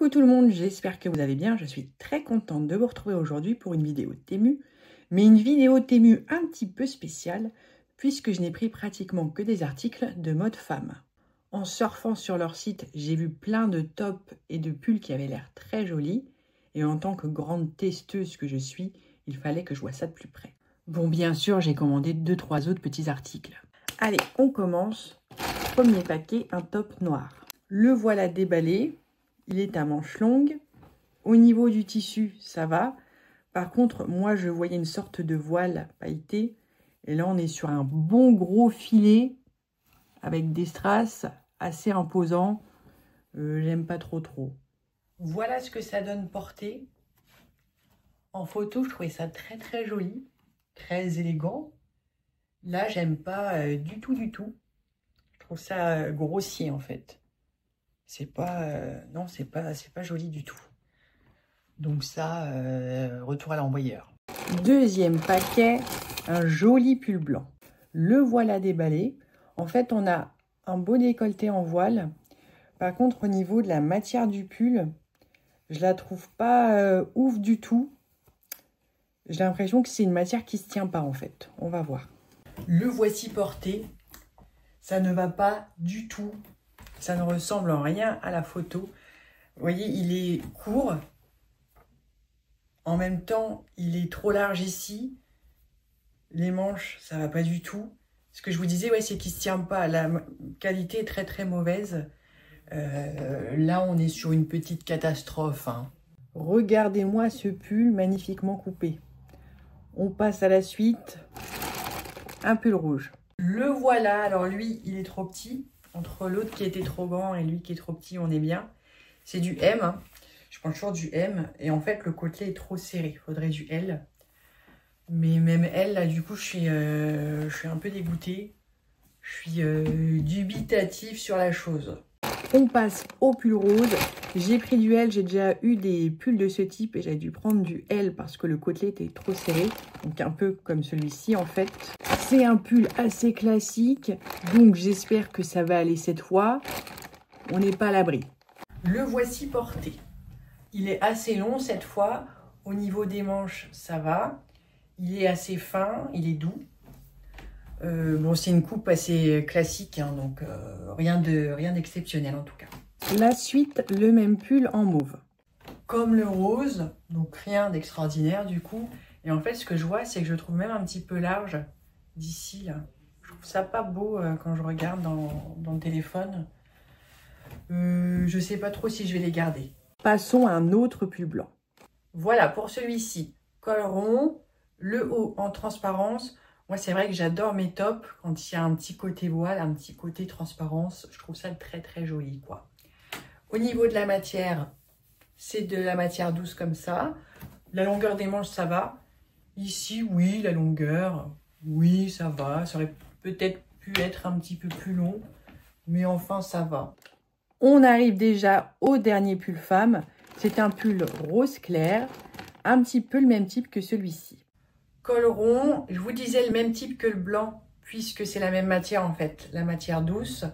Coucou tout le monde, j'espère que vous allez bien. Je suis très contente de vous retrouver aujourd'hui pour une vidéo Temu, mais une vidéo Temu un petit peu spéciale puisque je n'ai pris pratiquement que des articles de mode femme. En surfant sur leur site, j'ai vu plein de tops et de pulls qui avaient l'air très jolis et en tant que grande testeuse que je suis, il fallait que je voie ça de plus près. Bon, bien sûr, j'ai commandé 2-3 autres petits articles. Allez, on commence. Premier paquet, un top noir. Le voilà déballé. Il est à manches longues. Au niveau du tissu, ça va. Par contre, moi, je voyais une sorte de voile pailleté. Et là, on est sur un bon gros filet avec des strass assez imposants. J'aime pas trop. Voilà ce que ça donne porté. En photo, je trouvais ça très joli. Très élégant. Là, j'aime pas du tout. Je trouve ça grossier, en fait. C'est pas non, c'est pas joli du tout. Donc ça, retour à l'envoyeur. Deuxième paquet, un joli pull blanc. Le voilà déballé. En fait, on a un beau décolleté en voile. Par contre, au niveau de la matière du pull, je la trouve pas ouf du tout. J'ai l'impression que c'est une matière qui se tient pas en fait. On va voir. Le voici porté. Ça ne va pas du tout. Ça ne ressemble en rien à la photo. Vous voyez, il est court. En même temps, il est trop large ici. Les manches, ça va pas du tout. Ce que je vous disais, ouais, c'est qu'il se tient pas. La qualité est très mauvaise. Là, on est sur une petite catastrophe. Hein. Regardez-moi ce pull magnifiquement coupé. On passe à la suite. Un pull rouge. Le voilà. Alors lui, il est trop petit. Entre l'autre qui était trop grand et lui qui est trop petit, on est bien. C'est du M. Hein. Je prends toujours du M. Et en fait, le côtelé est trop serré. Il faudrait du L. Mais même L, là, du coup, je suis un peu dégoûtée. Je suis dubitative sur la chose. On passe au pull rose. J'ai pris du L. J'ai déjà eu des pulls de ce type. Et j'ai dû prendre du L parce que le côtelé était trop serré. Donc un peu comme celui-ci, en fait. C'est un pull assez classique. Donc j'espère que ça va aller cette fois. On n'est pas à l'abri. Le voici porté. Il est assez long cette fois. Au niveau des manches, ça va. Il est assez fin, il est doux. Bon, c'est une coupe assez classique, hein, donc rien d'exceptionnel en tout cas. La suite, le même pull en mauve. Comme le rose, donc rien d'extraordinaire du coup. Et en fait, ce que je vois, c'est que je trouve même un petit peu large d'ici, là. Je trouve ça pas beau quand je regarde dans le téléphone. Je sais pas trop si je vais les garder. Passons à un autre pull blanc. Voilà, pour celui-ci, col rond, le haut en transparence. Moi, c'est vrai que j'adore mes tops quand il y a un petit côté voile, un petit côté transparence. Je trouve ça très joli, quoi. Au niveau de la matière, c'est de la matière douce comme ça. La longueur des manches, ça va. Ici, oui, la longueur, oui, ça va. Ça aurait peut-être pu être un petit peu plus long, mais enfin, ça va. On arrive déjà au dernier pull femme. C'est un pull rose clair, un petit peu le même type que celui-ci. Col rond, je vous disais le même type que le blanc, puisque c'est la même matière en fait, la matière douce.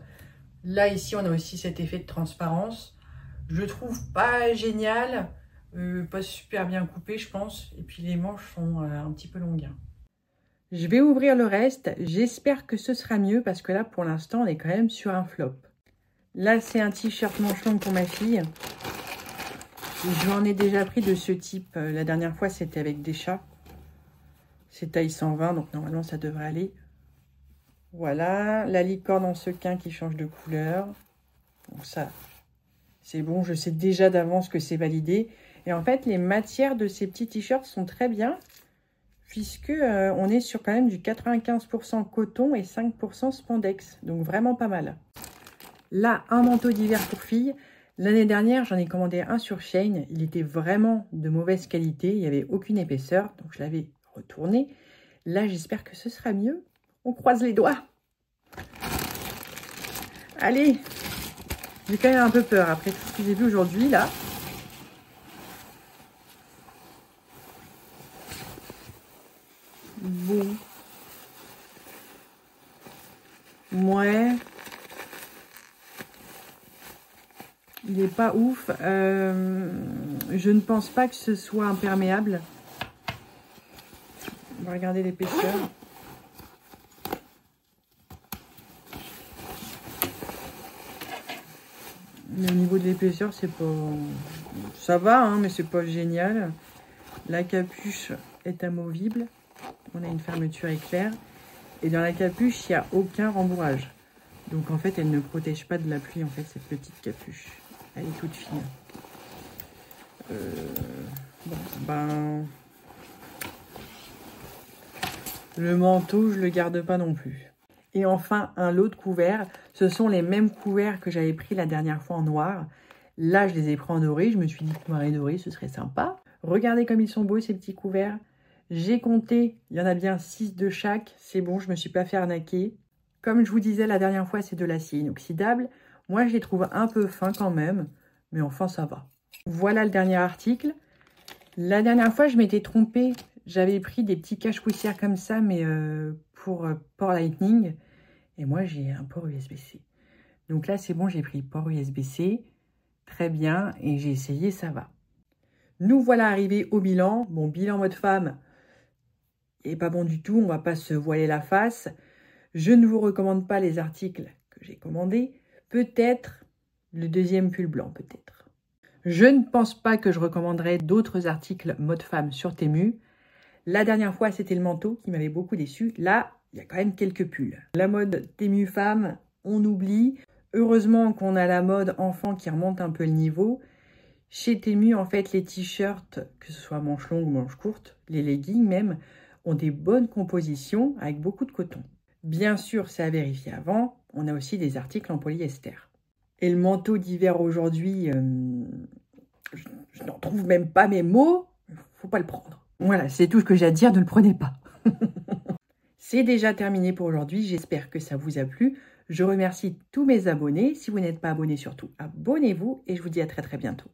Là, ici, on a aussi cet effet de transparence. Je trouve pas génial, pas super bien coupé, je pense. Et puis les manches sont un petit peu longues. Je vais ouvrir le reste. J'espère que ce sera mieux, parce que là, pour l'instant, on est quand même sur un flop. Là, c'est un t-shirt manche longue pour ma fille. J'en ai déjà pris de ce type. La dernière fois, c'était avec des chats. C'est taille 120, donc normalement, ça devrait aller. Voilà, la licorne en sequin qui change de couleur. Donc ça, c'est bon. Je sais déjà d'avance que c'est validé. Et en fait, les matières de ces petits t-shirts sont très bien, puisque on est sur quand même du 95% coton et 5% spandex. Donc vraiment pas mal. Là, un manteau d'hiver pour filles. L'année dernière, j'en ai commandé un sur Shein. Il était vraiment de mauvaise qualité. Il n'y avait aucune épaisseur. Donc, je l'avais retourné. Là, j'espère que ce sera mieux. On croise les doigts. Allez. J'ai quand même un peu peur après tout ce que j'ai vu aujourd'hui, là. Bon. Ouais. Il n'est pas ouf. Je ne pense pas que ce soit imperméable. On va regarder l'épaisseur. Mais au niveau de l'épaisseur, c'est pas... Ça va, hein, mais c'est pas génial. La capuche est amovible. On a une fermeture éclair. Et dans la capuche, il n'y a aucun rembourrage. Donc en fait, elle ne protège pas de la pluie, en fait, cette petite capuche. Elle est toute fine. Bon, ben... Le manteau, je le garde pas non plus. Et enfin, un lot de couverts. Ce sont les mêmes couverts que j'avais pris la dernière fois en noir. Là, je les ai pris en doré. Je me suis dit que noir et doré, ce serait sympa. Regardez comme ils sont beaux, ces petits couverts. J'ai compté, il y en a bien 6 de chaque. C'est bon, je ne me suis pas fait arnaquer. Comme je vous disais la dernière fois, c'est de l'acier inoxydable. Moi, je les trouve un peu fins quand même. Mais enfin, ça va. Voilà le dernier article. La dernière fois, je m'étais trompée. J'avais pris des petits cache-poussières comme ça, mais pour port Lightning. Et moi, j'ai un port USB-C. Donc là, c'est bon, j'ai pris port USB-C. Très bien. Et j'ai essayé, ça va. Nous voilà arrivés au bilan. Bon, bilan mode femme, et pas bon du tout. On va pas se voiler la face. Je ne vous recommande pas les articles que j'ai commandés. Peut-être le deuxième pull blanc, peut-être. Je ne pense pas que je recommanderais d'autres articles mode femme sur Temu. La dernière fois, c'était le manteau qui m'avait beaucoup déçu. Là, il y a quand même quelques pulls. La mode Temu femme, on oublie. Heureusement qu'on a la mode enfant qui remonte un peu le niveau. Chez Temu, en fait, les t-shirts, que ce soit manches longues ou manches courtes, les leggings même, ont des bonnes compositions avec beaucoup de coton. Bien sûr, c'est à vérifier avant. On a aussi des articles en polyester. Et le manteau d'hiver aujourd'hui, je n'en trouve même pas mes mots. Faut pas le prendre. Voilà, c'est tout ce que j'ai à dire, ne le prenez pas. C'est déjà terminé pour aujourd'hui, j'espère que ça vous a plu. Je remercie tous mes abonnés. Si vous n'êtes pas abonné, surtout abonnez-vous et je vous dis à très bientôt.